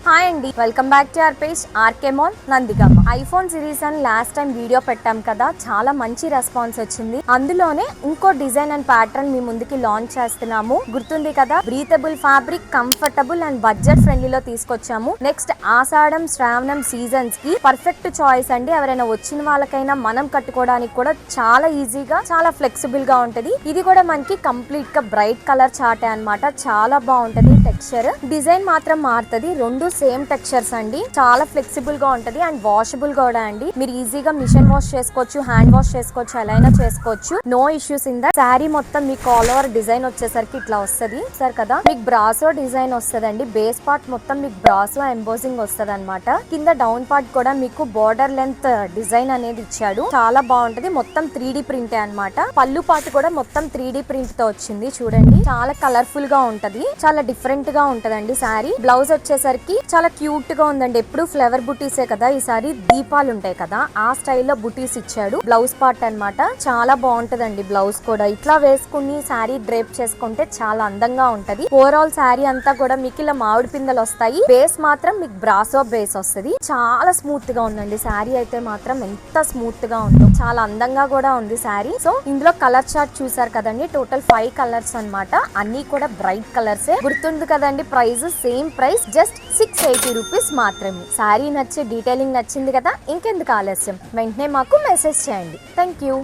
Hi అండి, welcome back to our page RK mall Nandigama. IPhone series అని last time video పెట్టాం కదా, చాలా మంచి రెస్పాన్స్ వచ్చింది. అందులోనే ఇంకో డిజైన్ అండ్ ప్యాటర్న్ మీ ముందుకి లాంచ్ చేస్తున్నాము. గుర్తుంది కదా, breathable fabric, comfortable and budget ఫ్రెండ్లీలో తీసుకొచ్చాము. నెక్స్ట్ ఆషాఢం శ్రావణం సీజన్స్ కి పర్ఫెక్ట్ చాయిస్ అండి. ఎవరైనా వచ్చిన వాళ్ళకైనా మనం కట్టుకోవడానికి కూడా చాలా ఈజీగా, చాలా ఫ్లెక్సిబుల్ గా ఉంటది. ఇది కూడా మనకి కంప్లీట్ గా బ్రైట్ కలర్ చాటే అన్నమాట. చాలా బాగుంటది టెక్స్చర్. డిజైన్ మాత్రం మారుతుంది, రెండు సేమ్ టెక్స్చర్స్ అండి. చాలా ఫ్లెక్సిబుల్ గా ఉంటది అండ్ వాషబుల్ కూడా అండి. మీరు ఈజీగా మిషన్ వాష్ చేసుకోవచ్చు, హ్యాండ్ వాష్ చేసుకోవచ్చు, ఎలా అయినా చేసుకోవచ్చు. No issues in that. Sari మొత్తం మీకు ఆల్ ఓవర్ డిజైన్ వచ్చేసరికి ఇట్లా వస్తుంది సార్ కదా. మీకు బ్రాసో డిజైన్ వస్తుందండి. బేస్ పార్ట్ మొత్తం మీకు బ్రాసో ఎంబోజింగ్ వస్తుంది అనమాట. కింద డౌన్ పార్ట్ కూడా మీకు బోర్డర్ లెంత్ డిజైన్ అనేది ఇచ్చాడు. చాలా బాగుంటది. మొత్తం 3D ప్రింటే అన్నమాట. పళ్ళు పార్ట్ కూడా మొత్తం 3D ప్రింట్ తో వచ్చింది. చూడండి, చాలా కలర్ఫుల్ గా ఉంటది, చాలా డిఫరెంట్ గా ఉంటదండి శారీ. బ్లౌజ్ వచ్చేసరికి చాలా క్యూట్ గా ఉందండి. ఎప్పుడు ఫ్లవర్ బుటీసే కదా, ఈసారి దీపాలు ఉంటాయి కదా, ఆ స్టైల్లో బుటీస్ ఇచ్చాడు. బ్లౌజ్ పార్ట్ అన్నమాట. చాలా బాగుంటదండి. బ్లౌజ్ కూడా ఇట్లా వేసుకుని శారీ డ్రేప్ చేసుకుంటే చాలా అందంగా ఉంటది. ఓవరాల్ శారీ అంతా కూడా మీకు ఇలా మామిడి పిందెలు వస్తాయి. బేస్ మాత్రం మీకు బ్రాసో బేస్ వస్తుంది. చాలా స్మూత్ గా ఉందండి శారీ అయితే మాత్రం. ఎంత స్మూత్ గా ఉందో, చాలా అందంగా కూడా ఉంది శారీ. సో ఇందులో కలర్ చార్ట్ చూసారు కదండి, టోటల్ 5 కలర్స్ అన్నమాట. అన్ని కూడా బ్రైట్ కలర్సే. గుర్తుంది కదండి, price same price, just 680 rupees మాత్రమే. శారీ నచ్చి, డీటెయిలింగ్ నచ్చింది కదా, ఇంకెందుకు ఆలస్యం, వెంటనే మాకు మెసేజ్ చేయండి. Thank you.